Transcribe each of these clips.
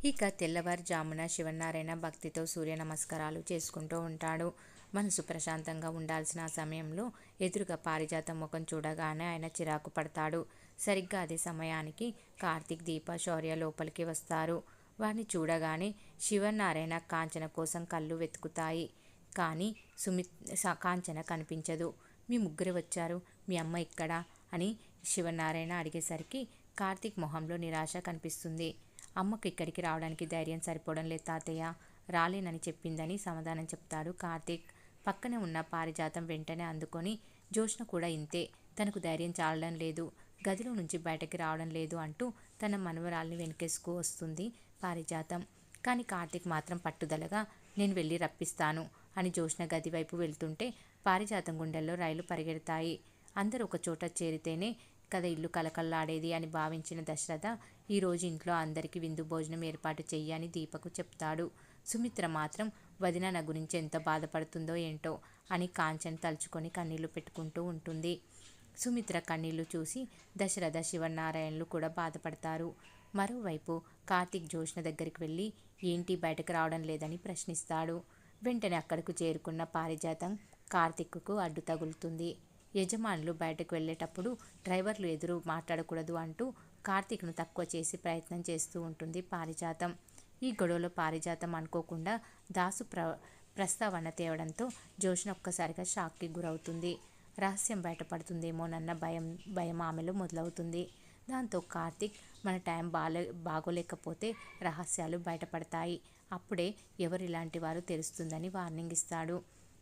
ఇక తెల్లవారుజామున శివనారాయణ భక్తితో సూర్య నమస్కారాలు చేసుకుంటూ ఉంటాడు. మనసు ప్రశాంతంగా ఉండాల్సిన ఆ సమయంలో ఎదురుగా పారిజాతం ముఖం చూడగానే ఆయన చిరాకు పడతాడు. సరిగ్గా అదే సమయానికి కార్తీక్, దీప, శౌర్య లోపలికి వస్తారు. వారిని చూడగానే శివనారాయణ కాంచన కోసం కళ్ళు వెతుకుతాయి. కానీ కాంచన కనిపించదు. మీ ముగ్గురు వచ్చారు, మీ అమ్మ ఎక్కడా అని శివనారాయణ అడిగేసరికి కార్తీక్ మొహంలో నిరాశ కనిపిస్తుంది. అమ్మకు ఇక్కడికి రావడానికి ధైర్యం సరిపోవడం లేదు తాతయ్య, రాలేనని చెప్పిందని సమాధానం చెప్తాడు కార్తీక్. పక్కనే ఉన్న పారిజాతం వెంటనే అందుకొని, జోష్న కూడా ఇంతే, తనకు ధైర్యం చాలడం లేదు, గదిలో నుంచి బయటకి రావడం లేదు అంటూ తన మనవరాల్ని వెనకేసుకు వస్తుంది పారిజాతం. కానీ కార్తీక్ మాత్రం పట్టుదలగా నేను వెళ్ళి రప్పిస్తాను అని జోష్న గది వైపు వెళ్తుంటే పారిజాతం గుండెల్లో రైలు పరిగెడతాయి. అందరూ ఒక చోట చేరితేనే కదా ఇల్లు కలకల్లాడేది అని భావించిన దశరథ ఈరోజు ఇంట్లో అందరికీ విందు భోజనం ఏర్పాటు చెయ్యని దీపకు చెప్తాడు. సుమిత్ర మాత్రం వదిన నా గురించి ఎంత బాధపడుతుందో ఏంటో అని కాంచన్ తలుచుకొని కన్నీళ్లు పెట్టుకుంటూ ఉంటుంది. సుమిత్ర కన్నీళ్లు చూసి దశరథ, శివనారాయణలు కూడా బాధపడతారు. మరోవైపు కార్తీక్ జోష్న దగ్గరికి వెళ్ళి ఏంటి బయటకు రావడం లేదని ప్రశ్నిస్తాడు. వెంటనే అక్కడకు చేరుకున్న పారిజాతం కార్తీక్కు అడ్డు తగులుతుంది. యజమానులు బయటకు వెళ్ళేటప్పుడు డ్రైవర్లు ఎదురు మాట్లాడకూడదు అంటూ కార్తీక్ను తక్కువ చేసి ప్రయత్నం చేస్తూ ఉంటుంది పారిజాతం. ఈ గొడవలో పారిజాతం అనుకోకుండా దాసు ప్రస్తావన తేవడంతో జోష్న ఒక్కసారిగా షాక్కి గురవుతుంది. రహస్యం బయటపడుతుందేమోనన్న భయం ఆమెలో మొదలవుతుంది. దాంతో కార్తీక్ మన టైం బాగోలేకపోతే రహస్యాలు బయటపడతాయి, అప్పుడే ఎవరు ఇలాంటి వారు తెలుస్తుందని వార్నింగ్ ఇస్తాడు.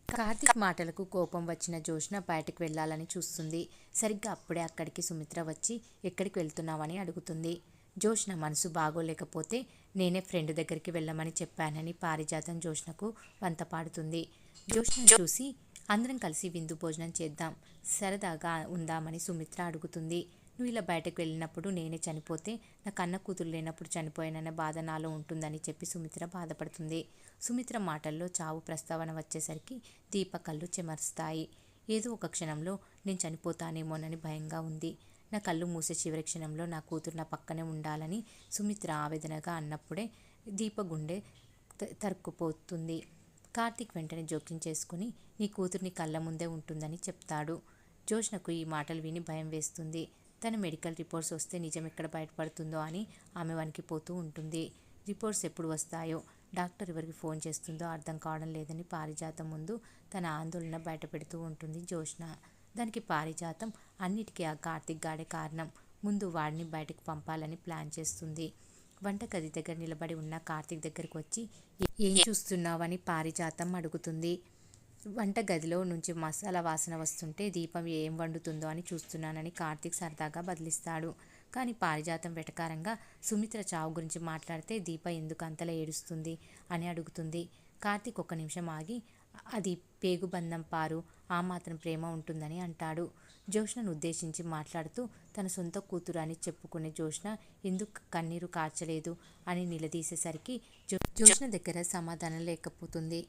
కార్తీక్ మాటలకు కోపం వచ్చిన జోష్న బయటకు వెళ్ళాలని చూస్తుంది. సరిగ్గా అప్పుడే అక్కడికి సుమిత్ర వచ్చి ఎక్కడికి వెళ్తున్నావని అడుగుతుంది. జోష్న మనసు బాగోలేకపోతే నేనే ఫ్రెండ్ దగ్గరికి వెళ్ళమని చెప్పానని పారిజాతం జోష్నకు వంత పాడుతుంది. జోష్న చూసి అందరం కలిసి విందు భోజనం చేద్దాం, సరదాగా ఉందామని సుమిత్ర అడుగుతుంది. నువ్వు ఇలా బయటకు వెళ్ళినప్పుడు నేనే చనిపోతే, నా కన్న కూతురు లేనప్పుడు చనిపోయానన్న బాధ నాలో ఉంటుందని చెప్పి సుమిత్ర బాధపడుతుంది. సుమిత్ర మాటల్లో చావు ప్రస్తావన వచ్చేసరికి దీప కళ్ళు చెమరుస్తాయి. ఏదో ఒక క్షణంలో నేను చనిపోతానేమోనని భయంగా ఉంది. నా కళ్ళు మూసే చివరి క్షణంలో నా కూతురు నా పక్కనే ఉండాలని సుమిత్ర ఆవేదనగా అన్నప్పుడే దీప గుండె తరుక్కుపోతుంది. కార్తీక్ వెంటనే జోక్యం చేసుకుని నీ కూతుర్ని కళ్ళ ముందే ఉంటుందని చెప్తాడు. జోష్నకు ఈ మాటలు విని భయం వేస్తుంది. తన మెడికల్ రిపోర్ట్స్ వస్తే నిజం ఎక్కడ బయటపడుతుందో అని ఆమె వణికిపోతూ ఉంటుంది. రిపోర్ట్స్ ఎప్పుడు వస్తాయో, డాక్టర్ ఎవరికి ఫోన్ చేస్తుందో అర్థం కావడం లేదని పారిజాతం ముందు తన ఆందోళన బయటపెడుతూ ఉంటుంది జోష్న. దానికి పారిజాతం అన్నిటికీ ఆ కార్తీక్ గాడే కారణం, ముందు వాడిని బయటకు పంపాలని ప్లాన్ చేస్తుంది. వంటగది దగ్గర నిలబడి ఉన్న కార్తీక్ దగ్గరకు వచ్చి ఏం చూస్తున్నావని పారిజాతం అడుగుతుంది. వంటగదిలో నుంచి మసాలా వాసన వస్తుంటే దీపం ఏం వండుతుందో అని చూస్తున్నానని కార్తీక్ సరదాగా బదిలిస్తాడు. కానీ పారిజాతం వెటకారంగా సుమిత్ర చావు గురించి మాట్లాడితే దీప ఎందుకు అంతలా ఏడుస్తుంది అని అడుగుతుంది. కార్తీక్ ఒక్క నిమిషం ఆగి అది పేగుబంధం పారు, ఆ మాత్రం ప్రేమ ఉంటుందని అంటాడు. జోష్నను ఉద్దేశించి మాట్లాడుతూ తన సొంత కూతురు అని చెప్పుకునే జోష్న ఎందుకు కన్నీరు కార్చలేదు అని నిలదీసేసరికి జోష్న దగ్గర సమాధానం లేకపోతుంది.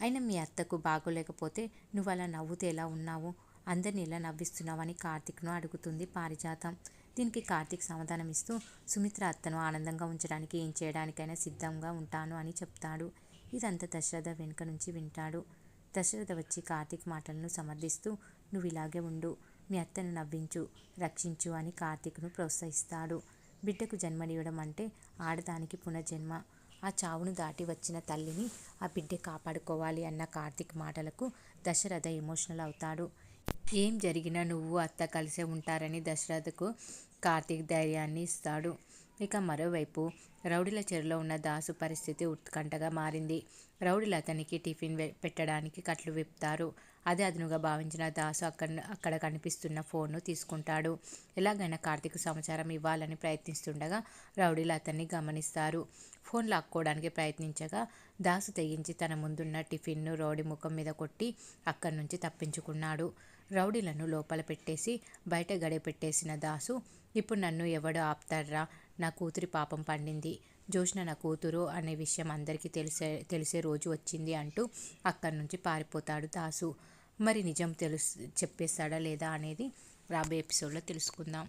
అయినా మీ అత్తకు బాగోలేకపోతే నువ్వు అలా నవ్వుతూ ఎలా ఉన్నావు, అందరిని ఎలా నవ్విస్తున్నావని కార్తీక్ను అడుగుతుంది పారిజాతం. దీనికి కార్తీక్ సమాధానం ఇస్తూ సుమిత్ర అత్తను ఆనందంగా ఉంచడానికి ఏం చేయడానికైనా సిద్ధంగా ఉంటాను అని చెప్తాడు. ఇదంతా దశరథ వెనుక నుంచి వింటాడు. దశరథ వచ్చి కార్తీక్ మాటలను సమర్థిస్తూ నువ్వు ఇలాగే ఉండు, మీ అత్తను నవ్వించు, రక్షించు అని కార్తీక్ను ప్రోత్సహిస్తాడు. బిడ్డకు జన్మనివ్వడం అంటే ఆడదానికి పునర్జన్మ, ఆ చావును దాటి వచ్చిన తల్లిని ఆ బిడ్డే కాపాడుకోవాలి అన్న కార్తీక్ మాటలకు దశరథ ఎమోషనల్ అవుతాడు. ఏం జరిగినా నువ్వు అత్త కలిసే ఉంటారని దశరథకు కార్తీక్ ధైర్యాన్ని ఇస్తాడు. ఇక మరోవైపు రౌడీల చెరులో ఉన్న దాసు పరిస్థితి ఉత్కంఠగా మారింది. రౌడీలు అతనికి టిఫిన్ పెట్టడానికి కట్లు విప్పుతారు. అదే అదునుగా భావించిన దాసు అక్కడ కనిపిస్తున్న ఫోన్ను తీసుకుంటాడు. ఎలాగైనా కార్తీక్ సమాచారం ఇవ్వాలని ప్రయత్నిస్తుండగా రౌడీలు అతన్ని గమనిస్తారు. ఫోన్ లాక్కోవడానికి ప్రయత్నించగా దాసు తెగించి తన ముందున్న టిఫిన్ను రౌడీ ముఖం మీద కొట్టి అక్కడి నుంచి తప్పించుకున్నాడు. రౌడీలను లోపల పెట్టేసి బయట గడిపెట్టేసిన దాసు ఇప్పుడు నన్ను ఎవడు ఆపుతాడ్రా, నా కూతురి పాపం పండింది, జోష్న నా కూతురు అనే విషయం అందరికీ తెలిసే రోజు వచ్చింది అంటూ అక్కడి నుంచి పారిపోతాడు దాసు. మరి నిజం చెప్పేస్తాడా లేదా అనేది రాబోయే ఎపిసోడ్లో తెలుసుకుందాం.